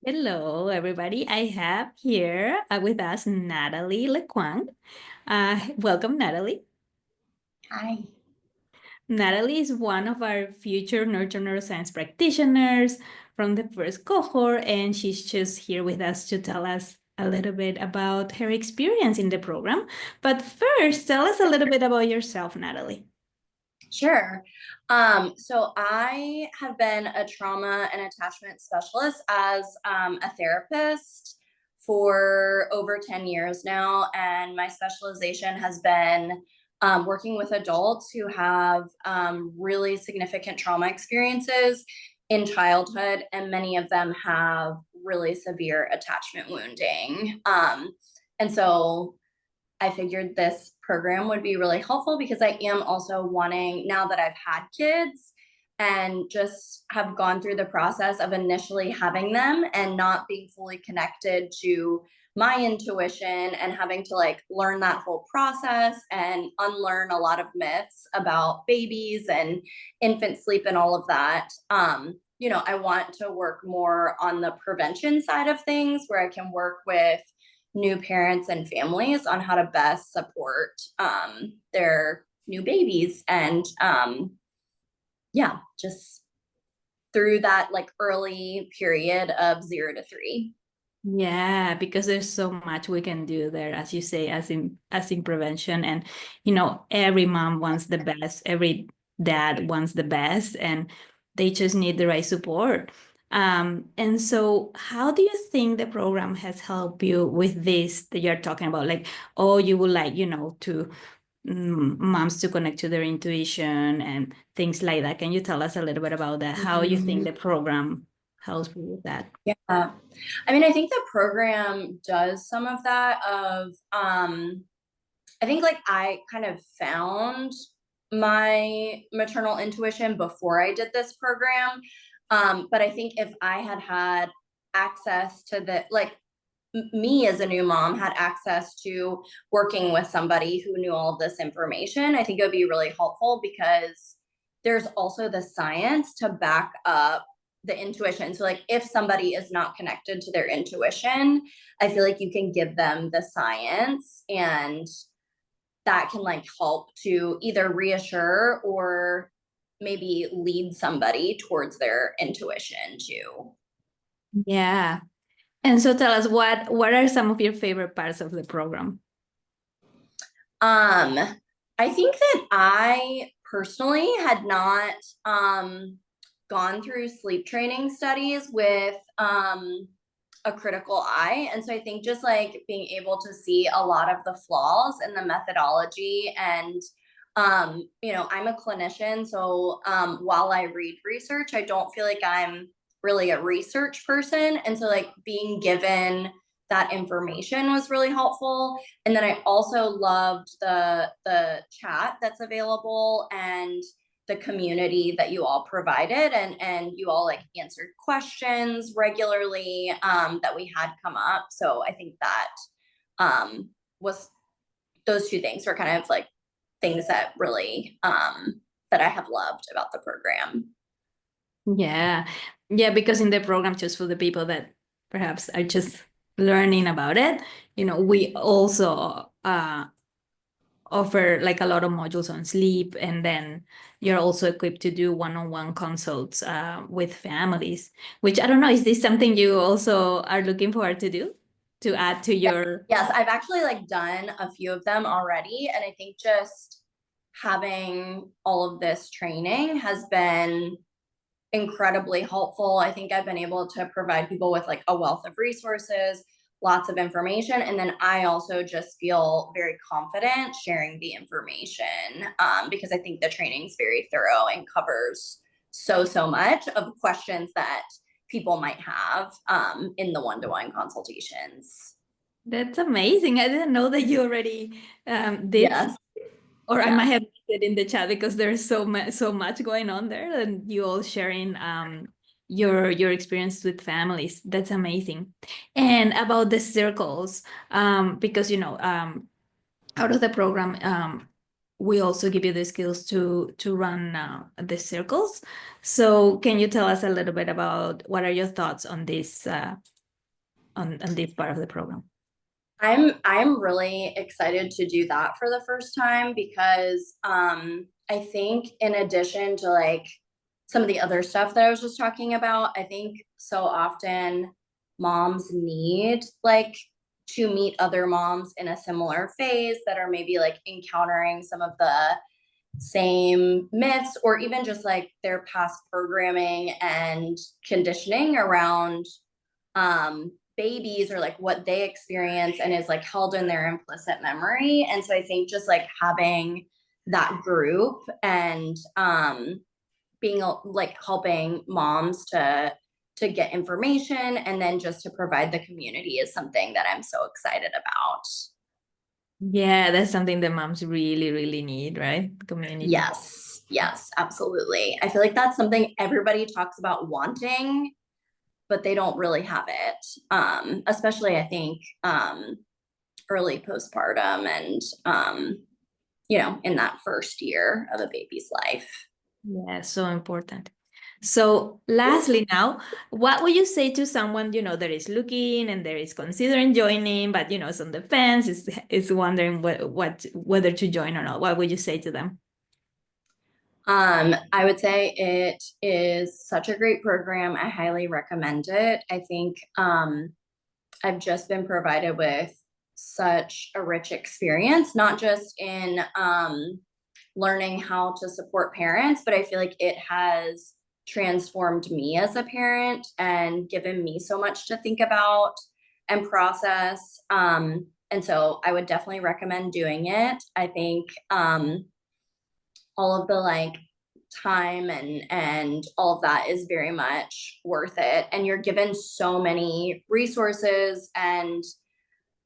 Hello, everybody. I have here with us Natalie Lequang. Welcome, Natalie. Hi. Natalie is one of our future nurture neuroscience practitioners from the first cohort, and she's just here with us to tell us a little bit about her experience in the program. But first, tell us a little bit about yourself, Natalie. Sure. So I have been a trauma and attachment specialist as a therapist for over 10 years now. And my specialization has been working with adults who have really significant trauma experiences in childhood, and many of them have really severe attachment wounding. And so I figured this program would be really helpful because I am also wanting, now that I've had kids and just have gone through the process of initially having them and not being fully connected to my intuition and having to like learn that whole process and unlearn a lot of myths about babies and infant sleep and all of that. I want to work more on the prevention side of things where I can work with new parents and families on how to best support their new babies and just through that like early period of 0 to 3. Yeah, because there's so much we can do there, as you say, as in prevention. And every mom wants the best, every dad wants the best, and they just need the right support. And so how do you think the program has helped you with this that you're talking about? Like, oh, you would like, to moms to connect to their intuition and things like that. Can you tell us a little bit about that? How you think the program helps you with that? Yeah. I mean, I think the program does some of that of I think like I kind of found my maternal intuition before I did this program. But I think if I had had access to the like me as a new mom had access to working with somebody who knew all of this information, I think it would be really helpful because there's also the science to back up the intuition. So, like, if somebody is not connected to their intuition, I feel like you can give them the science and that can like help to either reassure or maybe lead somebody towards their intuition too. Yeah. And so tell us what are some of your favorite parts of the program? Um, I think that I personally had not gone through sleep training studies with a critical eye. And so I think just like being able to see a lot of the flaws in the methodology and I'm a clinician. So while I read research, I don't feel like I'm really a research person. And so like being given that information was really helpful. And then I also loved the chat that's available and the community that you all provided, and you all like answered questions regularly that we had come up. So I think that was those two things were kind of like things that really that I have loved about the program. Yeah. Yeah, because in the program, just for the people that perhaps are just learning about it, we also offer like a lot of modules on sleep, and then you're also equipped to do one-on-one consults with families, which I don't know, is this something you also are looking forward to do to add to Yeah. your Yes, I've actually like done a few of them already, and I think just having all of this training has been incredibly helpful. I think I've been able to provide people with like a wealth of resources, lots of information, and then I also just feel very confident sharing the information because I think the training is very thorough and covers so much of questions that people might have in the one-to-one consultations. That's amazing. I didn't know that you already did, Yes. or I might Yes. have missed it in the chat because there's so much going on there, and you all sharing your experience with families. That's amazing. And about the circles, because out of the program, we also give you the skills to run the circles. So can you tell us a little bit about what are your thoughts on this on this part of the program? I'm really excited to do that for the first time because I think in addition to like some of the other stuff that I was just talking about, I think so often moms need like to meet other moms in a similar phase that are maybe like encountering some of the same myths or even just like their past programming and conditioning around babies or like what they experience and is like held in their implicit memory. And so I think just like having that group and being like helping moms to get information and then just to provide the community is something that I'm so excited about. Yeah, that's something that moms really, really need, right? Community. Yes, absolutely. I feel like that's something everybody talks about wanting, but they don't really have it. Especially I think early postpartum and in that first year of a baby's life. Yeah, so important. So lastly now, what would you say to someone, that is looking and there is considering joining, but is on the fence, is wondering whether to join or not? What would you say to them? I would say it is such a great program. I highly recommend it. I think I've just been provided with such a rich experience, not just in learning how to support parents, but I feel like it has transformed me as a parent and given me so much to think about and process. And so I would definitely recommend doing it. I think all of the like time and all of that is very much worth it. And you're given so many resources and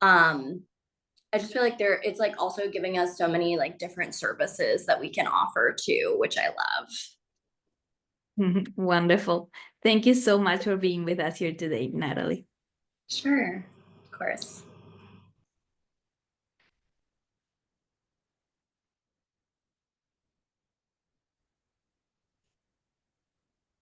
I just feel like it's like also giving us so many like different services that we can offer too, which I love. Wonderful. Thank you so much for being with us here today, Natalie. Sure, of course.